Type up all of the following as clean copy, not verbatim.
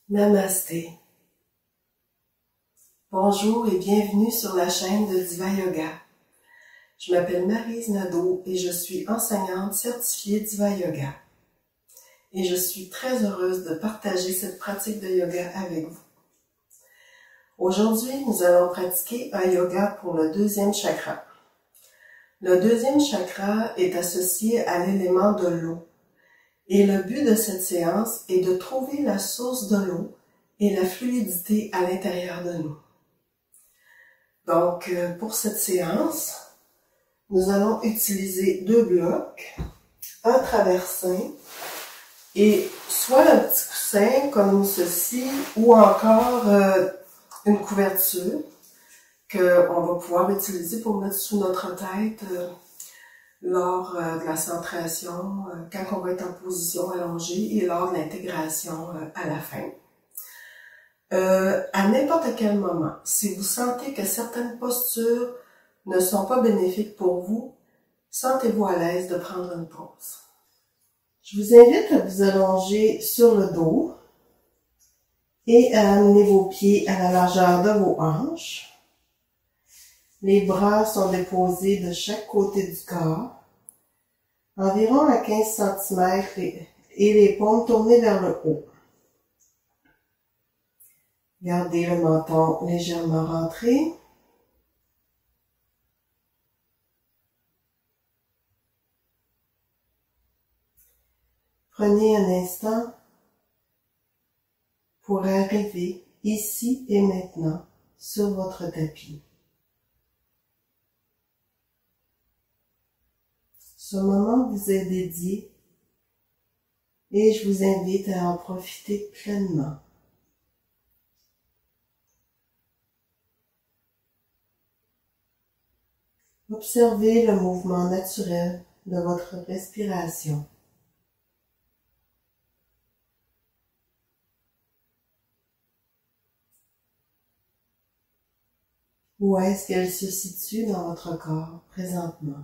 Namasté. Bonjour et bienvenue sur la chaîne de Diva Yoga. Je m'appelle Maryse Nadeau et je suis enseignante certifiée Diva Yoga. Et je suis très heureuse de partager cette pratique de yoga avec vous. Aujourd'hui, nous allons pratiquer un yoga pour le deuxième chakra. Le deuxième chakra est associé à l'élément de l'eau. Et le but de cette séance est de trouver la source de l'eau et la fluidité à l'intérieur de nous. Donc, pour cette séance, nous allons utiliser deux blocs, un traversin et soit un petit coussin comme ceci ou encore une couverture qu'on va pouvoir utiliser pour mettre sous notre tête lors de la centration, quand on va être en position allongée et lors de l'intégration à la fin. À n'importe quel moment, si vous sentez que certaines postures ne sont pas bénéfiques pour vous, sentez-vous à l'aise de prendre une pause. Je vous invite à vous allonger sur le dos et à amener vos pieds à la largeur de vos hanches. Les bras sont déposés de chaque côté du corps, environ à 15 cm et les paumes tournées vers le haut. Gardez le menton légèrement rentré. Prenez un instant pour arriver ici et maintenant sur votre tapis. Ce moment vous est dédié et je vous invite à en profiter pleinement. Observez le mouvement naturel de votre respiration. Où est-ce qu'elle se situe dans votre corps présentement?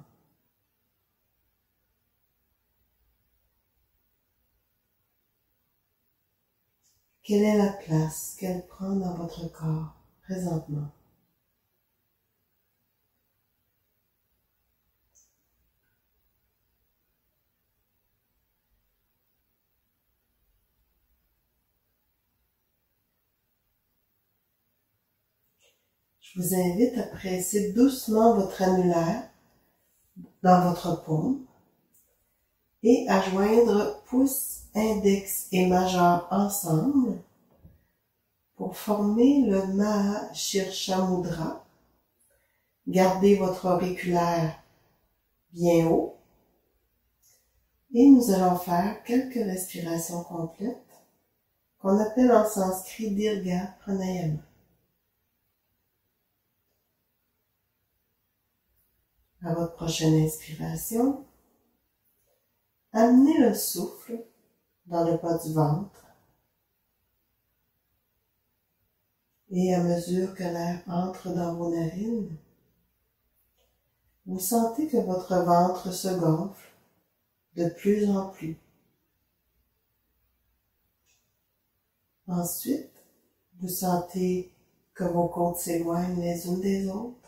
Quelle est la place qu'elle prend dans votre corps présentement? Je vous invite à presser doucement votre annulaire dans votre paume et à joindre pouce, index et majeur ensemble pour former le Maha Shirsha Mudra. Gardez votre auriculaire bien haut et nous allons faire quelques respirations complètes qu'on appelle en sanskrit Dirga Pranayama. À votre prochaine inspiration, amenez le souffle dans le bas du ventre et à mesure que l'air entre dans vos narines, vous sentez que votre ventre se gonfle de plus en plus. Ensuite, vous sentez que vos côtes s'éloignent les unes des autres.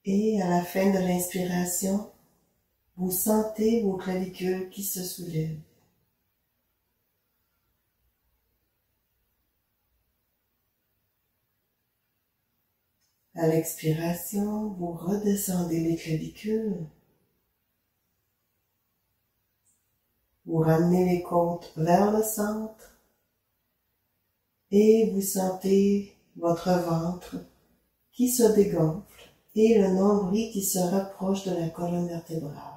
Et à la fin de l'inspiration, vous sentez vos clavicules qui se soulèvent. À l'expiration, vous redescendez les clavicules. Vous ramenez les côtes vers le centre et vous sentez votre ventre qui se dégonfle et le nombril qui se rapproche de la colonne vertébrale.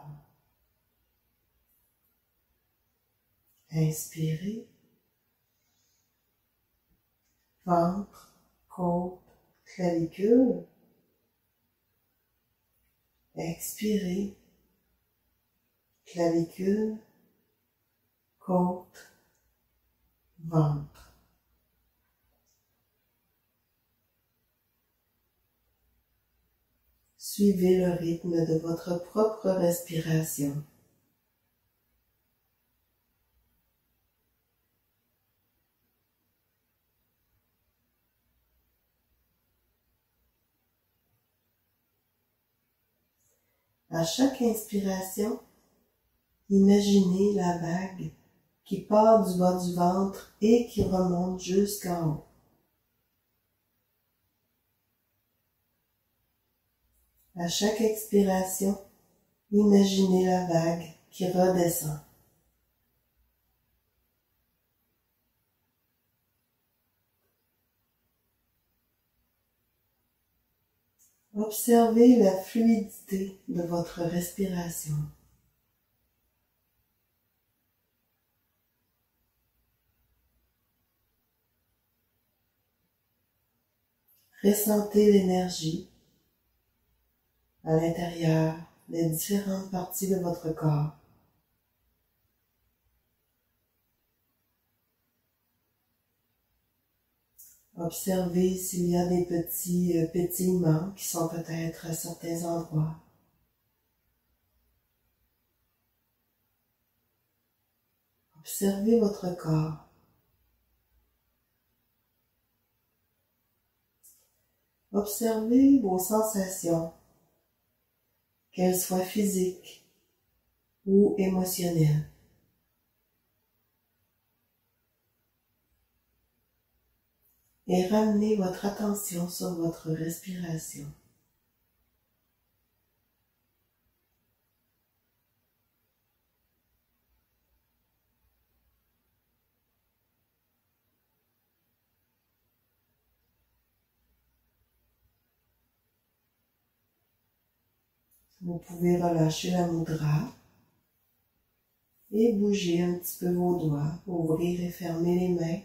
Inspirez. Ventre, côte, clavicule. Expirez. Clavicule, côte, ventre. Suivez le rythme de votre propre respiration. À chaque inspiration, imaginez la vague qui part du bas du ventre et qui remonte jusqu'en haut. À chaque expiration, imaginez la vague qui redescend. Observez la fluidité de votre respiration. Ressentez l'énergie à l'intérieur des différentes parties de votre corps. Observez s'il y a des petits pétillements qui sont peut-être à certains endroits. Observez votre corps. Observez vos sensations, qu'elles soient physiques ou émotionnelles. Et ramenez votre attention sur votre respiration. Vous pouvez relâcher la mudra et bouger un petit peu vos doigts, ouvrir et fermer les mains.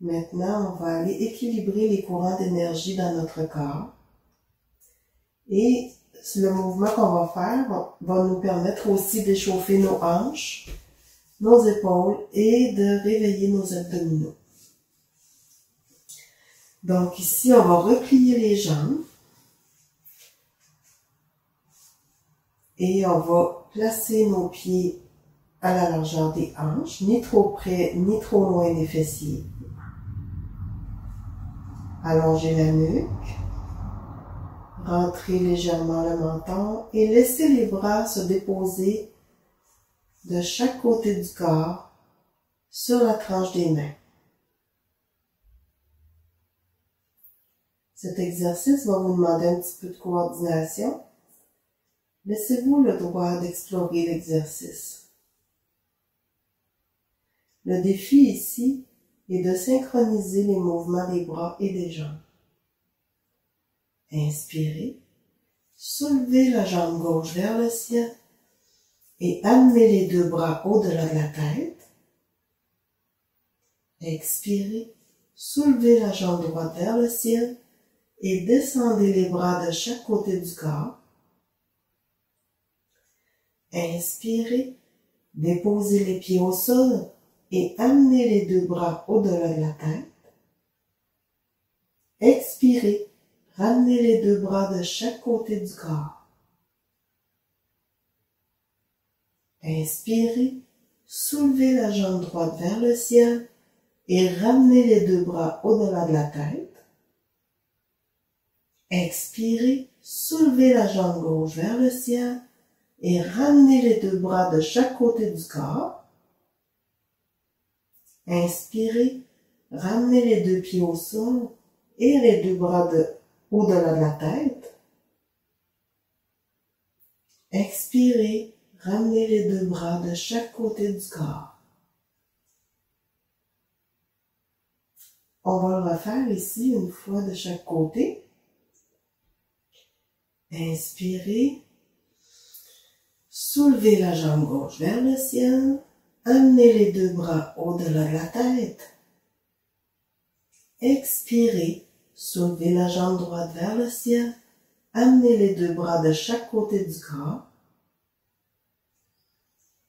Maintenant, on va aller équilibrer les courants d'énergie dans notre corps. Et le mouvement qu'on va faire va nous permettre aussi d'échauffer nos hanches, nos épaules et de réveiller nos abdominaux. Donc ici, on va replier les jambes et on va placer nos pieds à la largeur des hanches, ni trop près, ni trop loin des fessiers. Allongez la nuque, rentrez légèrement le menton et laissez les bras se déposer de chaque côté du corps sur la tranche des mains. Cet exercice va vous demander un petit peu de coordination. Laissez-vous le droit d'explorer l'exercice. Le défi ici est de synchroniser les mouvements des bras et des jambes. Inspirez, soulevez la jambe gauche vers le ciel et amenez les deux bras au-delà de la tête. Expirez, soulevez la jambe droite vers le ciel et descendez les bras de chaque côté du corps. Inspirez, déposez les pieds au sol et amenez les deux bras au-delà de la tête. Expirez, ramenez les deux bras de chaque côté du corps. Inspirez, soulevez la jambe droite vers le ciel et ramenez les deux bras au-delà de la tête. Expirez, soulevez la jambe gauche vers le ciel et ramenez les deux bras de chaque côté du corps. Inspirez, ramenez les deux pieds au sol et les deux bras au-delà de la tête. Expirez, ramenez les deux bras de chaque côté du corps. On va le refaire ici une fois de chaque côté. Inspirez, soulevez la jambe gauche vers le ciel, amenez les deux bras au-delà de la tête. Expirez, soulevez la jambe droite vers le ciel, amenez les deux bras de chaque côté du corps.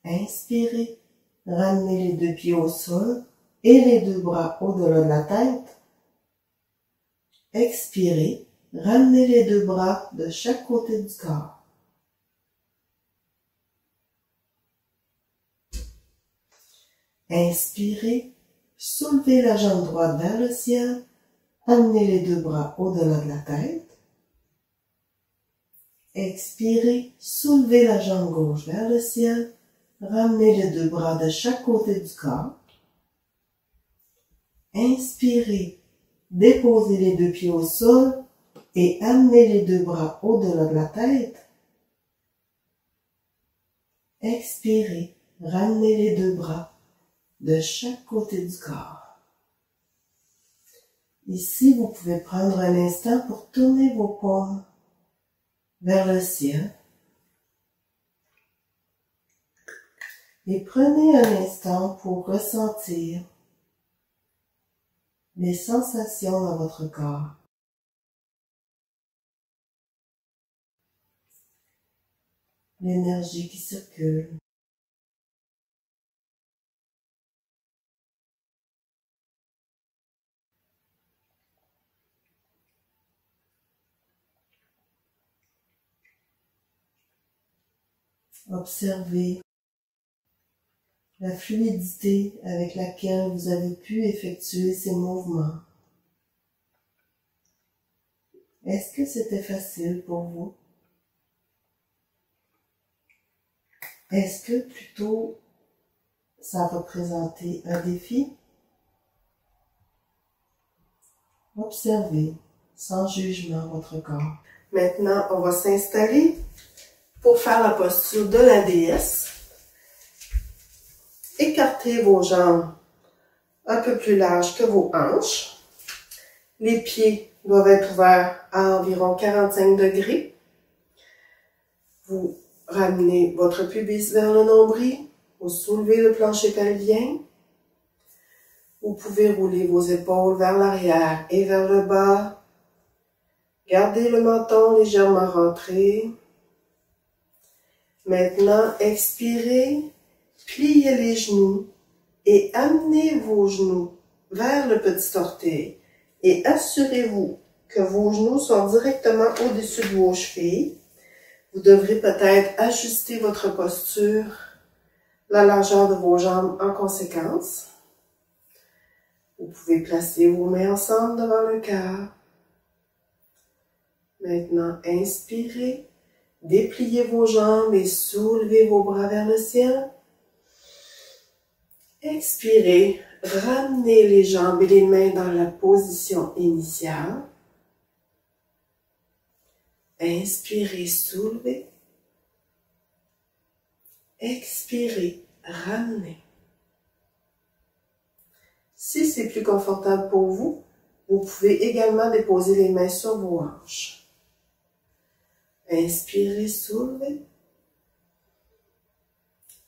Inspirez, ramenez les deux pieds au sol et les deux bras au-delà de la tête. Expirez, ramenez les deux bras de chaque côté du corps. Inspirez, soulevez la jambe droite vers le ciel. Amenez les deux bras au-delà de la tête. Expirez, soulevez la jambe gauche vers le ciel. Ramenez les deux bras de chaque côté du corps. Inspirez, déposez les deux pieds au sol et amenez les deux bras au-delà de la tête. Expirez, ramenez les deux bras de chaque côté du corps. Ici, vous pouvez prendre un instant pour tourner vos paumes vers le ciel. Et prenez un instant pour ressentir les sensations dans votre corps. L'énergie qui circule. Observez la fluidité avec laquelle vous avez pu effectuer ces mouvements. Est-ce que c'était facile pour vous? Est-ce que plutôt ça représentait un défi? Observez sans jugement votre corps. Maintenant, on va s'installer pour faire la posture de la déesse. Écartez vos jambes un peu plus larges que vos hanches. Les pieds doivent être ouverts à environ 45 degrés. Vous ramenez votre pubis vers le nombril. Vous soulevez le plancher pelvien. Vous pouvez rouler vos épaules vers l'arrière et vers le bas. Gardez le menton légèrement rentré. Maintenant, expirez, pliez les genoux et amenez vos genoux vers le petit orteil et assurez-vous que vos genoux sont directement au-dessus de vos chevilles. Vous devrez peut-être ajuster votre posture, la largeur de vos jambes en conséquence. Vous pouvez placer vos mains ensemble devant le cœur. Maintenant, inspirez. Dépliez vos jambes et soulevez vos bras vers le ciel. Expirez, ramenez les jambes et les mains dans la position initiale. Inspirez, soulevez. Expirez, ramenez. Si c'est plus confortable pour vous, vous pouvez également déposer les mains sur vos hanches. Inspirez, soulevez.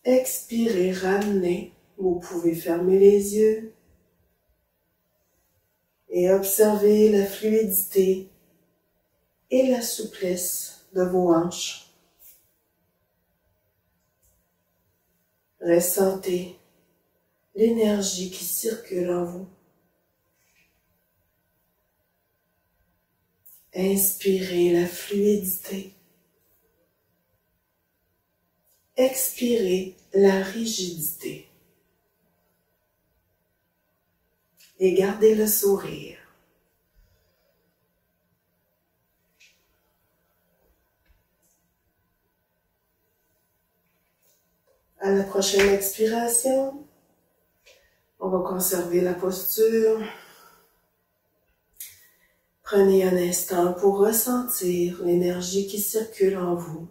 Expirez, ramenez. Vous pouvez fermer les yeux et observer la fluidité et la souplesse de vos hanches. Ressentez l'énergie qui circule en vous. Inspirez la fluidité. Expirez la rigidité. Et gardez le sourire. À la prochaine expiration, on va conserver la posture. Prenez un instant pour ressentir l'énergie qui circule en vous.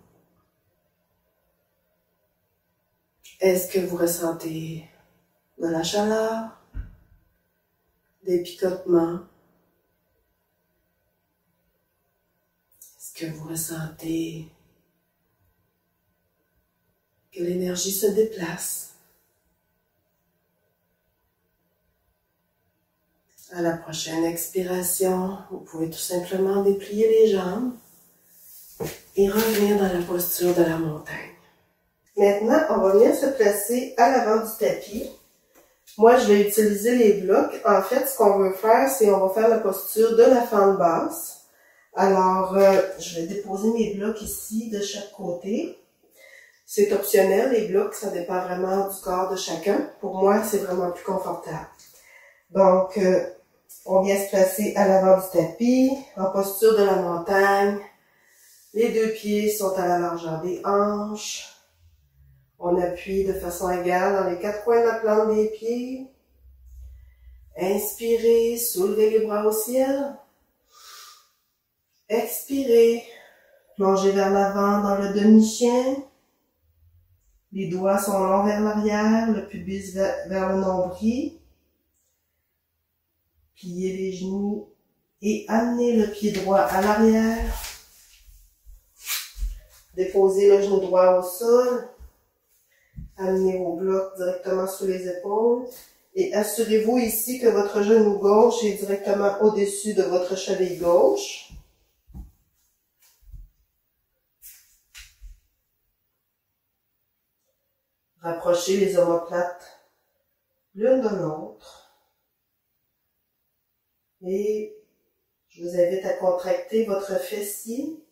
Est-ce que vous ressentez de la chaleur, des picotements? Est-ce que vous ressentez que l'énergie se déplace? À la prochaine expiration, vous pouvez tout simplement déplier les jambes et revenir dans la posture de la montagne. Maintenant, on va venir se placer à l'avant du tapis. Moi, je vais utiliser les blocs. En fait, ce qu'on veut faire, c'est on va faire la posture de la fente basse. Alors, je vais déposer mes blocs ici de chaque côté. C'est optionnel, les blocs, ça dépend vraiment du corps de chacun. Pour moi, c'est vraiment plus confortable. Donc, on vient se placer à l'avant du tapis, en posture de la montagne. Les deux pieds sont à la largeur des hanches. On appuie de façon égale dans les quatre coins de la plante des pieds. Inspirez, soulevez les bras au ciel. Expirez, plongez vers l'avant dans le demi-chien. Les doigts sont longs vers l'arrière, le pubis vers le nombril. Pliez les genoux et amenez le pied droit à l'arrière. Déposez le genou droit au sol. Amenez vos blocs directement sous les épaules. Et assurez-vous ici que votre genou gauche est directement au-dessus de votre cheville gauche. Rapprochez les omoplates l'une de l'autre. Et je vous invite à contracter votre fessier,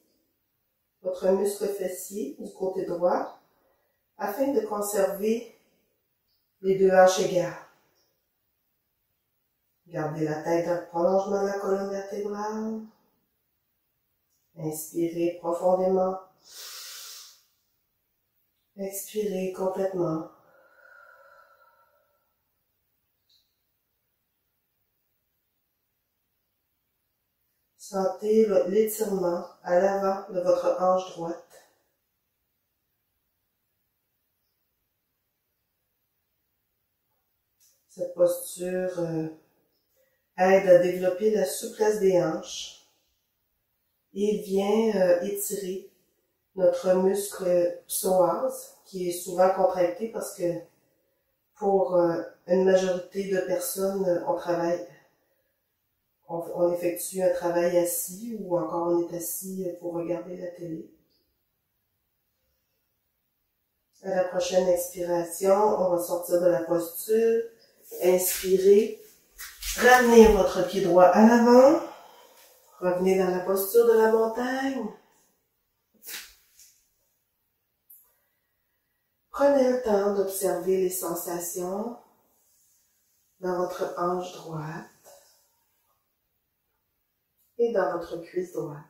votre muscle fessier du côté droit, afin de conserver les deux hanches égales. Gardez la tête dans le prolongement de la colonne vertébrale. Inspirez profondément. Expirez complètement. Sentez l'étirement à l'avant de votre hanche droite. Cette posture aide à développer la souplesse des hanches et vient étirer notre muscle psoas, qui est souvent contracté parce que pour une majorité de personnes, on effectue un travail assis ou encore on est assis pour regarder la télé. À la prochaine expiration, on va sortir de la posture. Inspirez. Ramenez votre pied droit à l'avant. Revenez dans la posture de la montagne. Prenez le temps d'observer les sensations dans votre hanche droite et dans votre cuisse droite.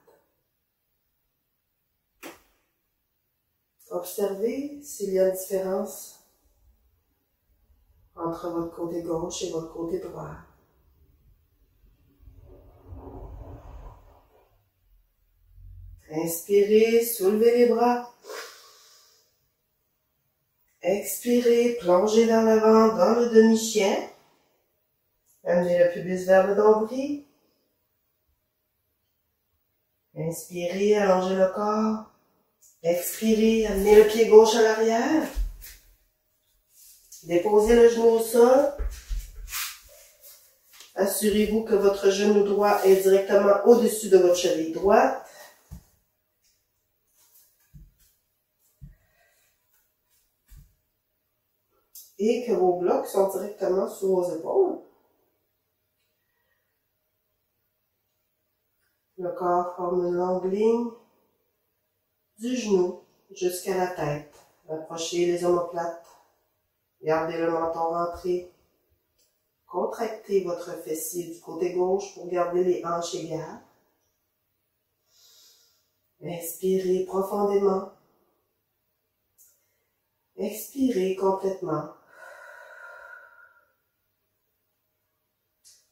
Observez s'il y a une différence entre votre côté gauche et votre côté droit. Inspirez, soulevez les bras. Expirez, plongez vers l'avant dans le demi-chien. Amenez le pubis vers le nombril. Inspirez, allongez le corps. Expirez, amenez le pied gauche à l'arrière. Déposez le genou au sol. Assurez-vous que votre genou droit est directement au-dessus de votre cheville droite. Et que vos blocs sont directement sous vos épaules. Le corps forme une longue ligne du genou jusqu'à la tête. Rapprochez les omoplates. Gardez le menton rentré. Contractez votre fessier du côté gauche pour garder les hanches égales. Inspirez profondément. Expirez complètement.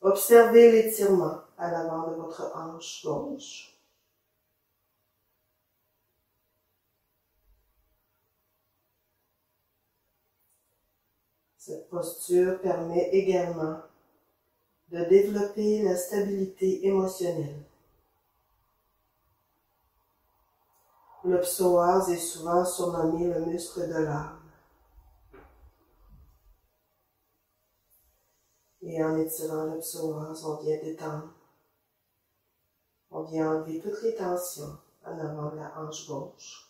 Observez l'étirement à l'avant de votre hanche gauche. Cette posture permet également de développer la stabilité émotionnelle. Le psoas est souvent surnommé le muscle de l'âme. Et en étirant le psoas, on vient détendre. On vient enlever toutes les tensions en avant de la hanche gauche.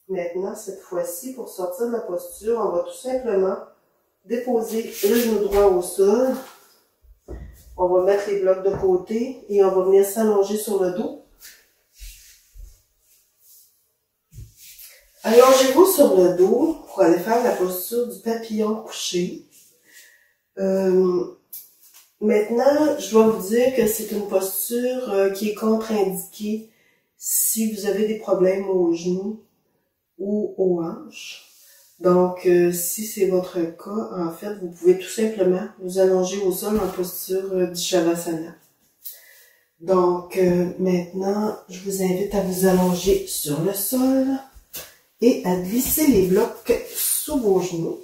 Maintenant, cette fois-ci, pour sortir de la posture, on va tout simplement déposer le genou droit au sol. On va mettre les blocs de côté et on va venir s'allonger sur le dos. Allongez-vous sur le dos pour aller faire la posture du papillon couché. Maintenant, je dois vous dire que c'est une posture qui est contre-indiquée si vous avez des problèmes aux genoux ou aux hanches. Donc, si c'est votre cas, en fait, vous pouvez tout simplement vous allonger au sol en posture du Shavasana. Donc, maintenant, je vous invite à vous allonger sur le sol et à glisser les blocs sous vos genoux.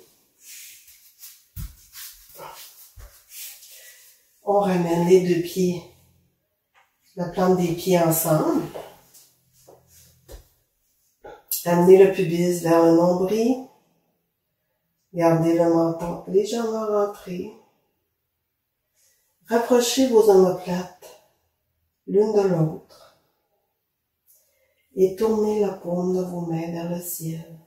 On ramène les deux pieds, la plante des pieds ensemble. Amenez le pubis vers le nombril. Gardez le menton légèrement rentré. Rapprochez vos omoplates l'une de l'autre et tournez la paume de vos mains vers le ciel.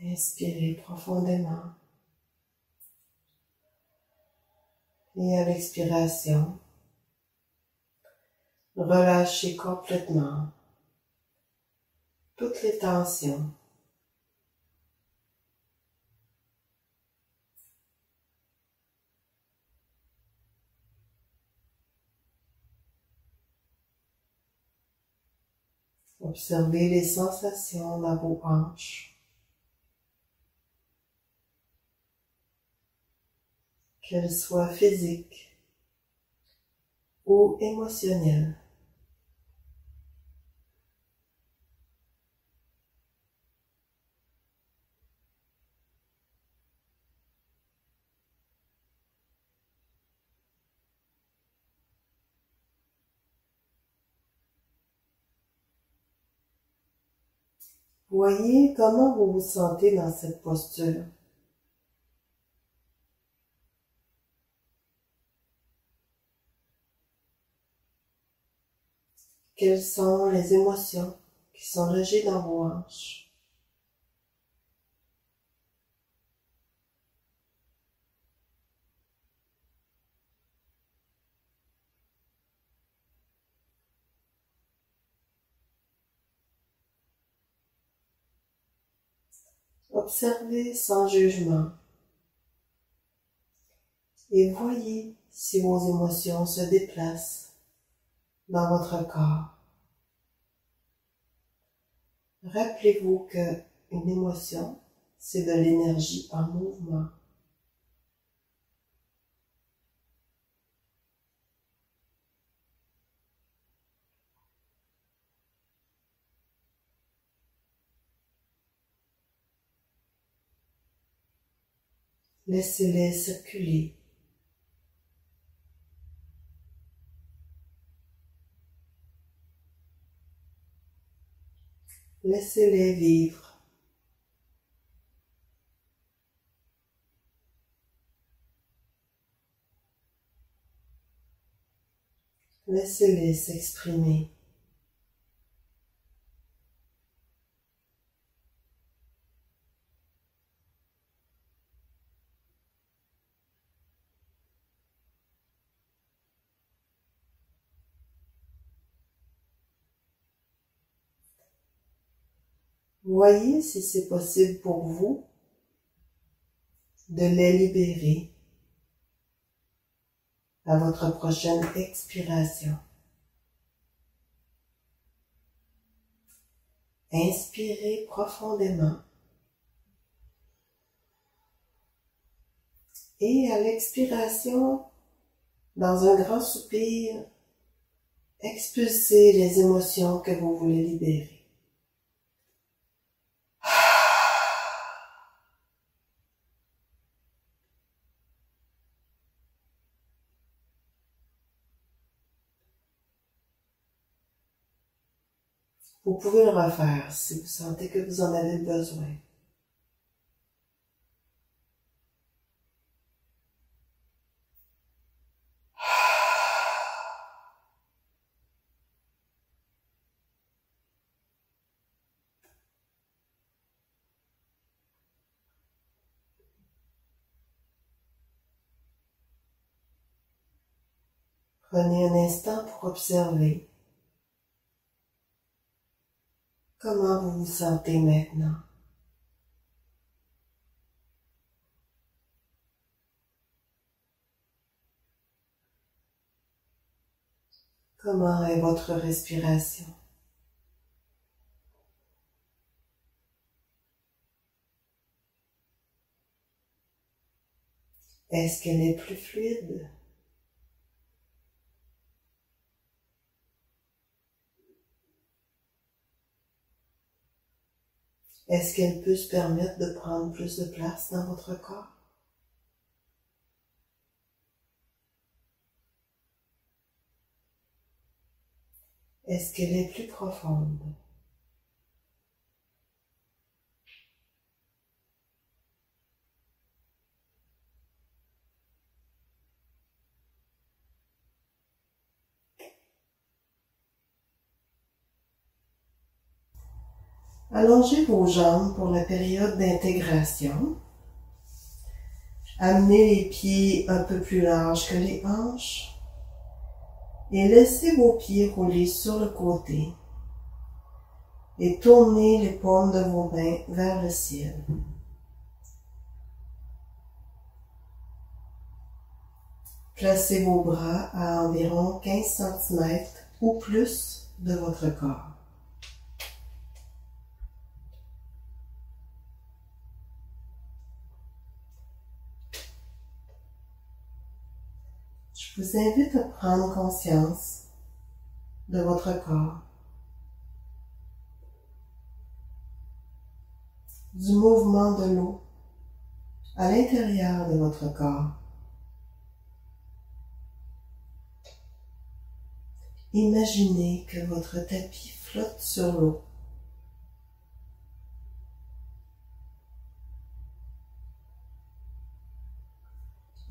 Inspirez profondément et à l'expiration, relâchez complètement toutes les tensions. Observez les sensations dans vos hanches, qu'elles soient physiques ou émotionnelles. Voyez comment vous vous sentez dans cette posture. Quelles sont les émotions qui sont logées dans vos hanches? Observez sans jugement et voyez si vos émotions se déplacent dans votre corps. Rappelez-vous que une émotion, c'est de l'énergie en mouvement. Laissez-les circuler. Laissez-les vivre. Laissez-les s'exprimer. Voyez si c'est possible pour vous de les libérer à votre prochaine expiration. Inspirez profondément et à l'expiration, dans un grand soupir, expulsez les émotions que vous voulez libérer. Vous pouvez le refaire si vous sentez que vous en avez besoin. Prenez un instant pour observer comment vous vous sentez maintenant. Comment est votre respiration? Est-ce qu'elle est plus fluide? Est-ce qu'elle peut se permettre de prendre plus de place dans votre corps? Est-ce qu'elle est plus profonde? Allongez vos jambes pour la période d'intégration. Amenez les pieds un peu plus larges que les hanches et laissez vos pieds rouler sur le côté et tournez les paumes de vos mains vers le ciel. Placez vos bras à environ 15 cm ou plus de votre corps. Je vous invite à prendre conscience de votre corps, du mouvement de l'eau à l'intérieur de votre corps. Imaginez que votre tapis flotte sur l'eau.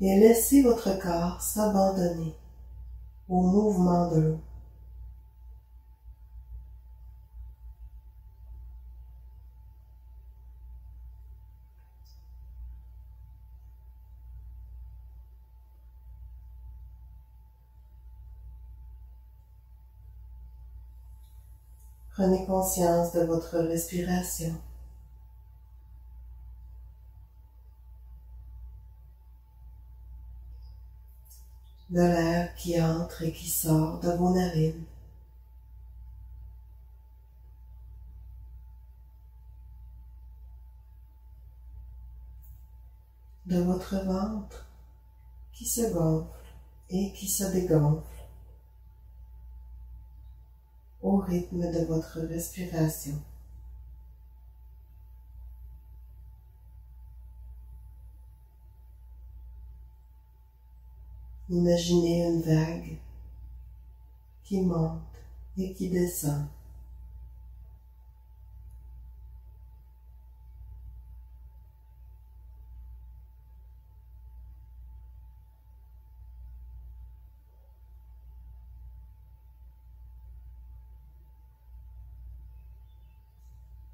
Et laissez votre corps s'abandonner au mouvement de l'eau. Prenez conscience de votre respiration. De l'air qui entre et qui sort de vos narines. De votre ventre qui se gonfle et qui se dégonfle au rythme de votre respiration. Imaginez une vague qui monte et qui descend.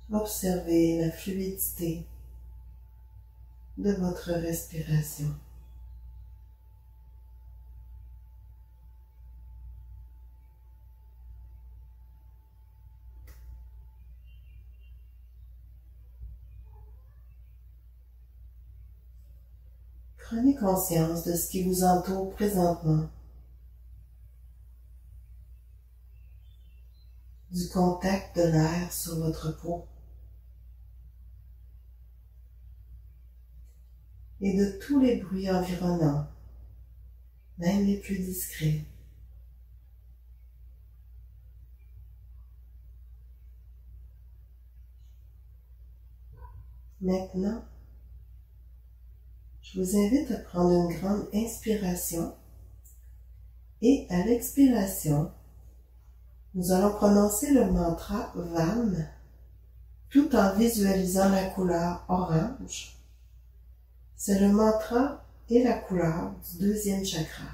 Observez la fluidité de votre respiration. Prenez conscience de ce qui vous entoure présentement, du contact de l'air sur votre peau et de tous les bruits environnants, même les plus discrets. Maintenant, je vous invite à prendre une grande inspiration et à l'expiration, nous allons prononcer le mantra VAM tout en visualisant la couleur orange. C'est le mantra et la couleur du deuxième chakra.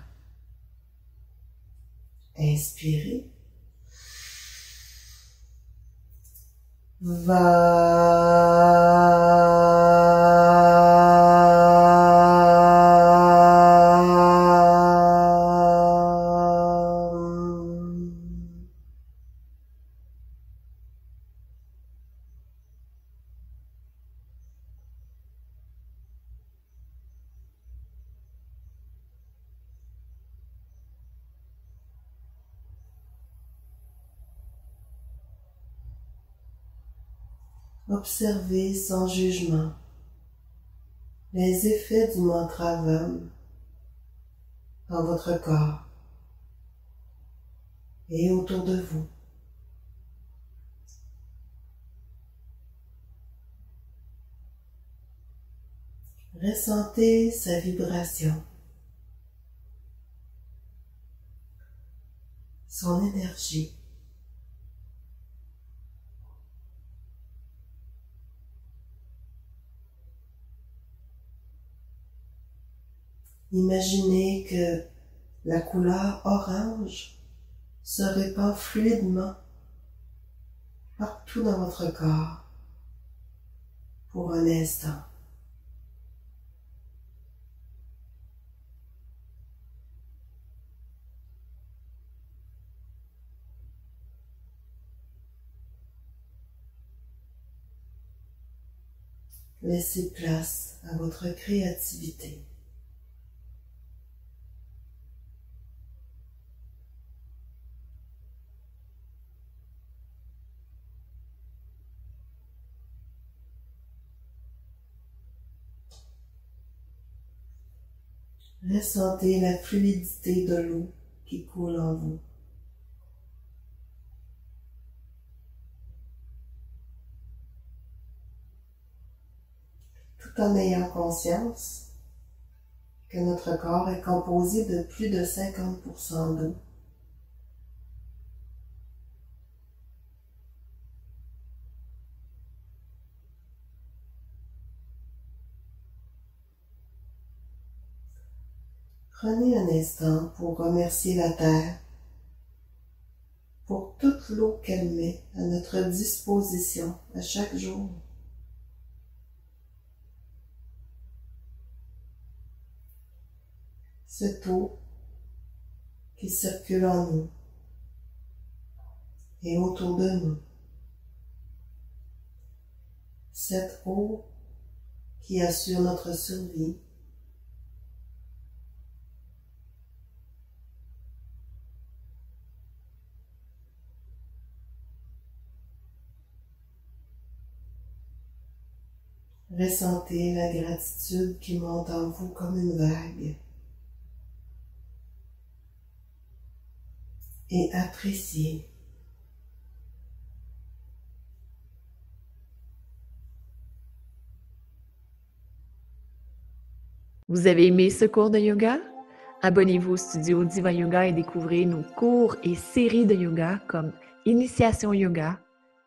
Inspirez. Va. Observez sans jugement les effets du mantra VAM dans votre corps et autour de vous. Ressentez sa vibration, son énergie. Imaginez que la couleur orange se répand fluidement partout dans votre corps pour un instant. Laissez place à votre créativité. Ressentez la fluidité de l'eau qui coule en vous. Tout en ayant conscience que notre corps est composé de plus de 50% d'eau. Prenez un instant pour remercier la Terre pour toute l'eau qu'elle met à notre disposition à chaque jour. Cette eau qui circule en nous et autour de nous. Cette eau qui assure notre survie. Ressentez la gratitude qui monte en vous comme une vague. Et appréciez. Vous avez aimé ce cours de yoga? Abonnez-vous au studio Diva Yoga et découvrez nos cours et séries de yoga comme Initiation Yoga,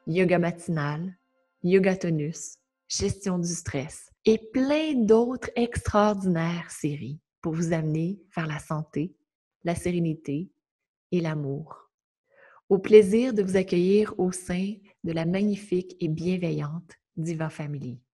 Yoga matinal, Yoga tonus, Gestion du stress et plein d'autres extraordinaires séries pour vous amener vers la santé, la sérénité et l'amour. Au plaisir de vous accueillir au sein de la magnifique et bienveillante Diva Family.